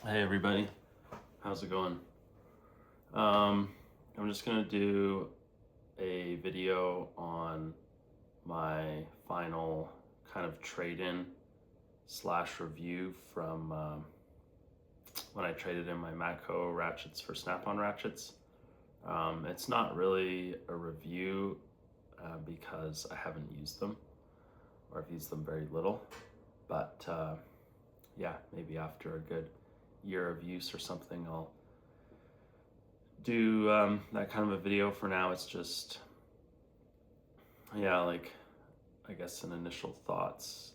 Hey everybody, how's it going? Um, I'm just gonna do a video on my final kind of trade-in slash review from when I traded in my Matco ratchets for Snap-on ratchets. It's not really a review because I haven't used them, or I've used them very little, but yeah, maybe after a good year of use or something, I'll do that kind of a video. For now, it's just, yeah, like, I guess an initial thoughts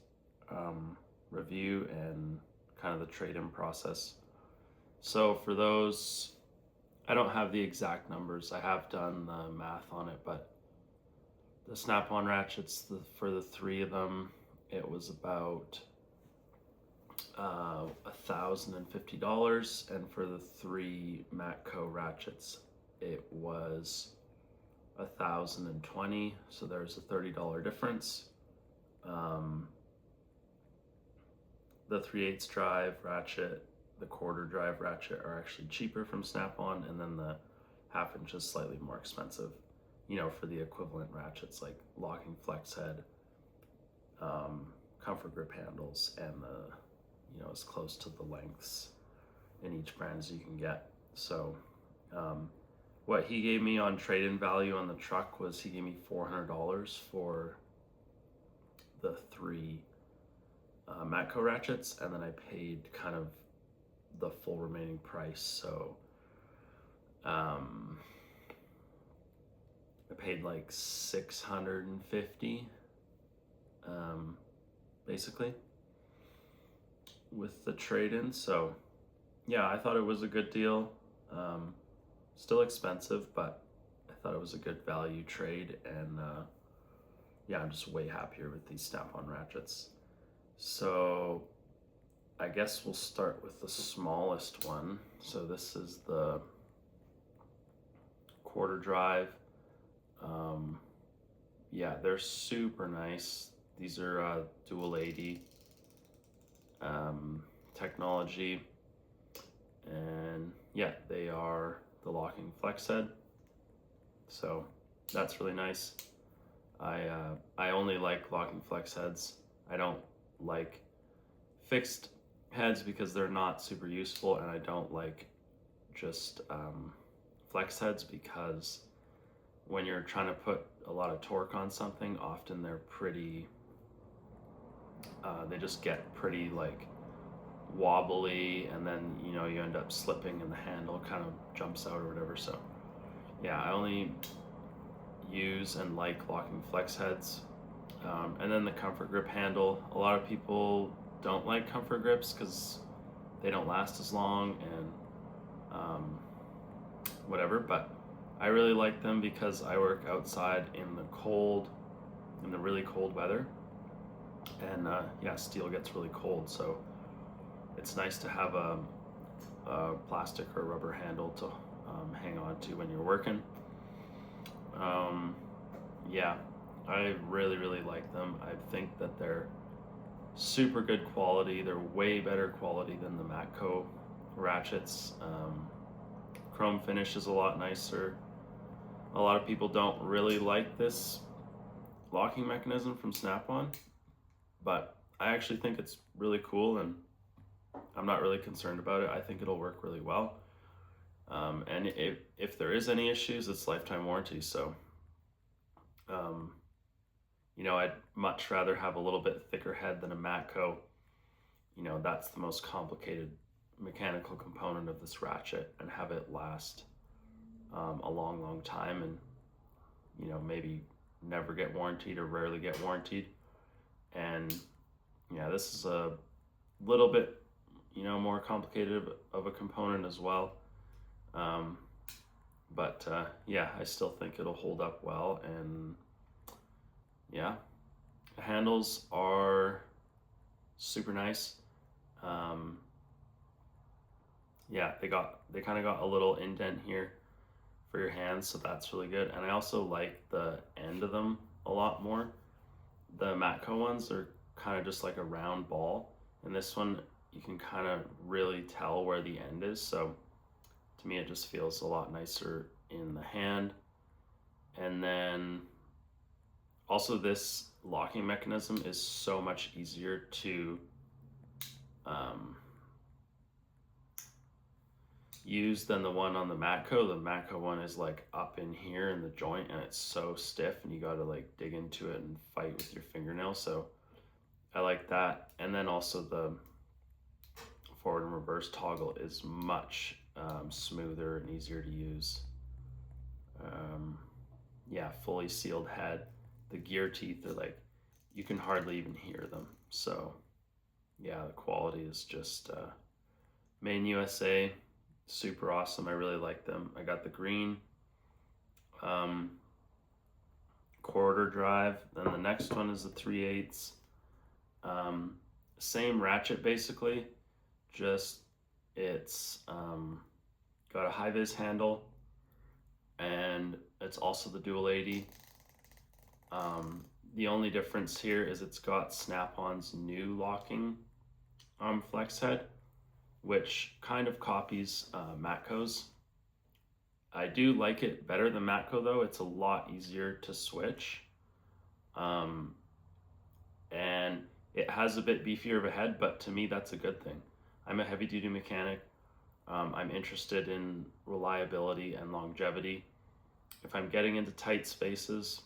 review and kind of the trade-in process. So for those, I don't have the exact numbers. I have done the math on it, but the snap-on ratchets, for the three of them, it was about $1,050, and for the three Matco ratchets, it was 1,020. So there's a $30 difference. The 3/8 drive ratchet, the quarter drive ratchet are actually cheaper from Snap-on, and then the 1/2 inch is slightly more expensive, for the equivalent ratchets like locking flex head, comfort grip handles, and as close to the lengths in each brand as you can get. So what he gave me on trade-in value on the truck was he gave me $400 for the three Matco ratchets, and then I paid kind of the full remaining price. So I paid like $650 basically with the trade-in. So yeah, I thought it was a good deal. Still expensive, but I thought it was a good value trade, and yeah, I'm just way happier with these Snap-on ratchets. So I guess we'll start with the smallest one. So this is the quarter drive. Yeah, they're super nice. These are dual 80 technology, and yeah, they are the locking flex head, so that's really nice. I only like locking flex heads. I don't like fixed heads because they're not super useful, and I don't like just flex heads because when you're trying to put a lot of torque on something, often they're pretty they just get pretty like wobbly, and then you end up slipping and the handle kind of jumps out or whatever. So yeah, I only use and like locking flex heads. And then the comfort grip handle, a lot of people don't like comfort grips because they don't last as long and whatever, but I really like them because I work outside in the really cold weather, and yeah, steel gets really cold, so it's nice to have a plastic or rubber handle to hang on to when you're working. Yeah, I really like them. I think that they're super good quality. They're way better quality than the Matco ratchets. Chrome finish is a lot nicer. A lot of people don't really like this locking mechanism from Snap-on, but I actually think it's really cool, and I'm not really concerned about it. I think it'll work really well. And if there is any issues, it's lifetime warranty. So, I'd much rather have a little bit thicker head than a Matco. That's the most complicated mechanical component of this ratchet, and have it last a long time, and maybe never get warranted or rarely get warranted. And yeah, this is a little bit more complicated of a component as well. But yeah, I still think it'll hold up well. And yeah, the handles are super nice. Yeah, they kind of got a little indent here for your hands, so that's really good. And I also like the end of them a lot more. The Matco ones are kind of just like a round ball, and this one you can kind of really tell where the end is. So to me, it just feels a lot nicer in the hand. And then also this locking mechanism is so much easier to use than the one on the Matco. The Matco one is like up in here in the joint and it's so stiff and you gotta like dig into it and fight with your fingernails. So I like that. And then also the forward and reverse toggle is much smoother and easier to use. Yeah, fully sealed head. The gear teeth are like, you can hardly even hear them. So yeah, the quality is just made in USA, super awesome. I really like them. I got the green quarter drive. Then the next one is the 3/8. Same ratchet basically, just it's got a high vis handle and it's also the dual 80. The only difference here is it's got Snap-on's new locking flex head, which kind of copies Matco's. I do like it better than Matco though. It's a lot easier to switch. And it has a bit beefier of a head, but to me that's a good thing. I'm a heavy duty mechanic. I'm interested in reliability and longevity. If I'm getting into tight spaces,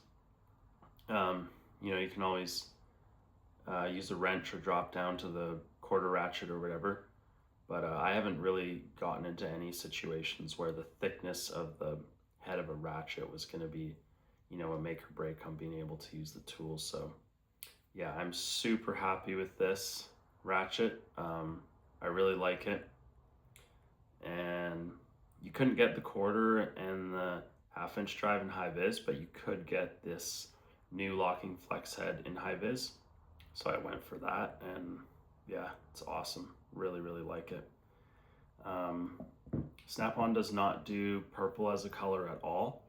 you can always use a wrench or drop down to the quarter ratchet or whatever. But I haven't really gotten into any situations where the thickness of the head of a ratchet was going to be, a make or break on being able to use the tool. So yeah, I'm super happy with this ratchet. I really like it. And you couldn't get the quarter and the 1/2 inch drive in high vis, but you could get this new locking flex head in high vis. So I went for that, and yeah, it's awesome. Really, really like it. Snap-on does not do purple as a color at all.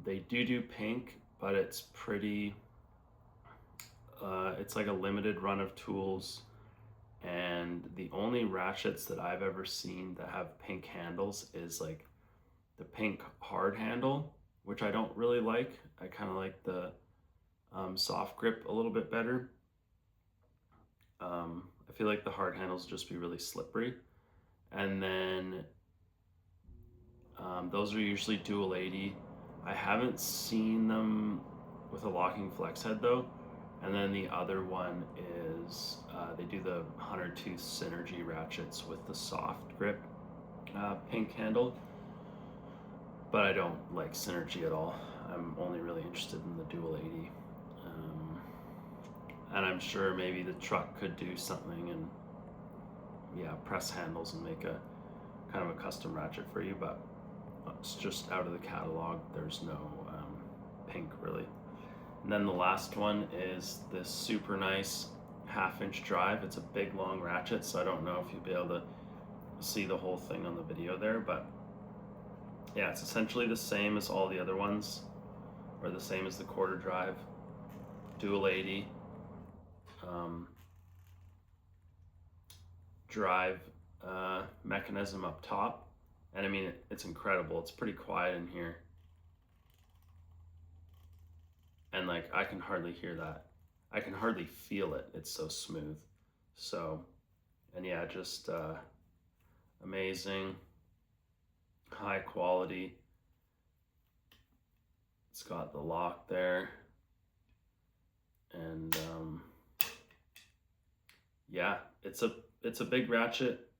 They do pink, but it's pretty, it's like a limited run of tools. And the only ratchets that I've ever seen that have pink handles is like the pink hard handle, which I don't really like. I kind of like the soft grip a little bit better. I feel like the hard handles just be really slippery. And then those are usually dual 80. I haven't seen them with a locking flex head though. And then the other one is they do the 100 tooth synergy ratchets with the soft grip pink handle. But I don't like synergy at all. I'm only really interested in the dual 80. And I'm sure maybe the truck could do something and press handles and make a kind of a custom ratchet for you, but it's just out of the catalog. There's no pink really. And then the last one is this super nice 1/2 inch drive. It's a big long ratchet, so I don't know if you'll be able to see the whole thing on the video there, but yeah, it's essentially the same as all the other ones, or the same as the quarter drive, dual 80. Drive mechanism up top, and I mean it's incredible. It's pretty quiet in here, and like I can hardly hear that. I can hardly feel it. It's so smooth. So, and yeah, just amazing, high quality. It's got the lock there, and yeah, it's a big ratchet,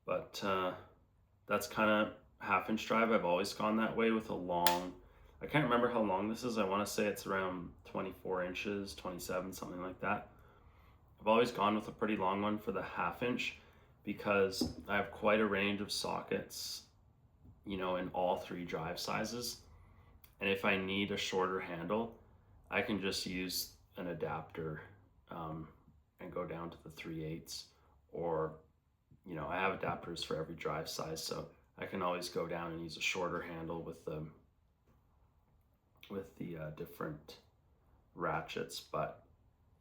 but that's kind of 1/2 inch drive. I've always gone that way with a long, I can't remember how long this is. I want to say it's around 24 inches, 27, something like that. I've always gone with a pretty long one for the 1/2 inch because I have quite a range of sockets, in all 3 drive sizes. And if I need a shorter handle, I can just use an adapter and go down to the 3/8, or I have adapters for every drive size, so I can always go down and use a shorter handle with the different ratchets. But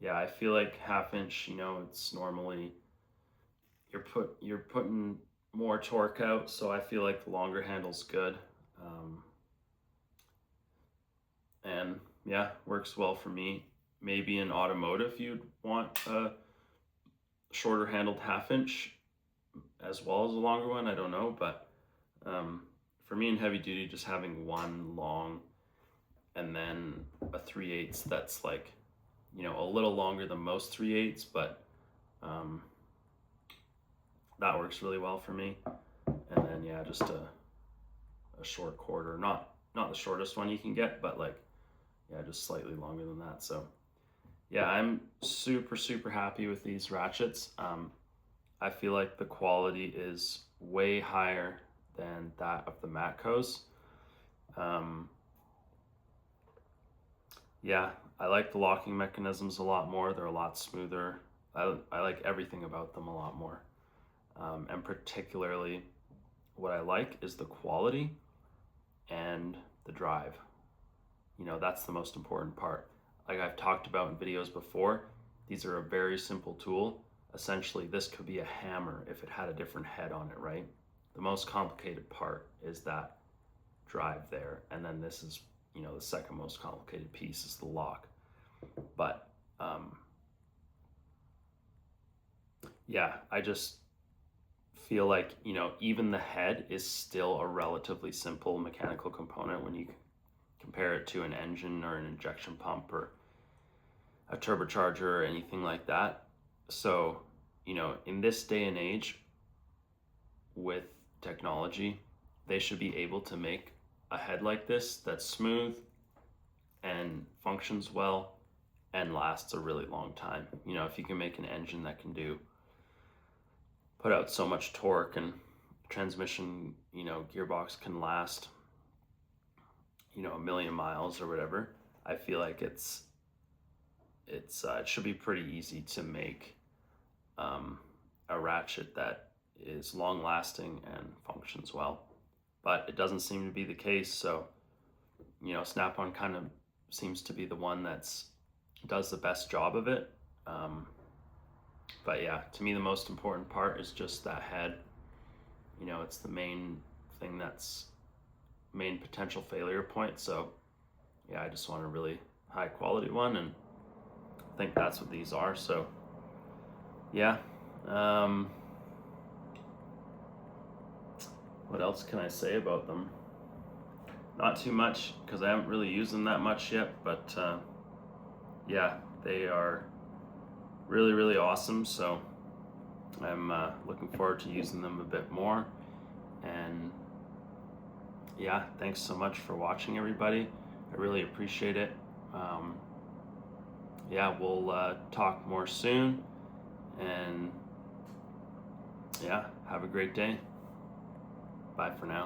yeah, I feel like 1/2 inch, it's normally you're putting more torque out, so I feel like the longer handle's good. Um, and yeah, works well for me. Maybe in automotive you'd want a shorter handled 1/2 inch as well as a longer one. I don't know, but um, for me in heavy duty, just having one long and then a 3/8 that's like, a little longer than most 3/8, but um, that works really well for me. And then yeah, just a short quarter, not the shortest one you can get, but like, yeah, just slightly longer than that. So yeah, I'm super happy with these ratchets. I feel like the quality is way higher than that of the Matcos. Um, yeah, I like the locking mechanisms a lot more. They're a lot smoother. I like everything about them a lot more. And particularly what I like is the quality and the drive. That's the most important part. Like I've talked about in videos before, these are a very simple tool. Essentially, this could be a hammer if it had a different head on it, right? The most complicated part is that drive there. And then this is, the second most complicated piece is the lock. But yeah, I just feel like, even the head is still a relatively simple mechanical component when you compare it to an engine or an injection pump or a turbocharger or anything like that. So, in this day and age with technology, they should be able to make a head like this that's smooth and functions well and lasts a really long time. If you can make an engine that can put out so much torque, and transmission, gearbox can last, 1,000,000 miles or whatever, I feel like it should be pretty easy to make a ratchet that is long lasting and functions well. But it doesn't seem to be the case. So, Snap-on kind of seems to be the one that's does the best job of it. But yeah, to me, the most important part is just that head. It's the main thing that's main potential failure point. So yeah, I just want a really high quality one, and I think that's what these are. So yeah, what else can I say about them? Not too much, because I haven't really used them that much yet, but yeah, they are really awesome. So I'm looking forward to using them a bit more. And yeah, thanks so much for watching, everybody. I really appreciate it. Yeah, we'll talk more soon, and yeah, have a great day. Bye for now.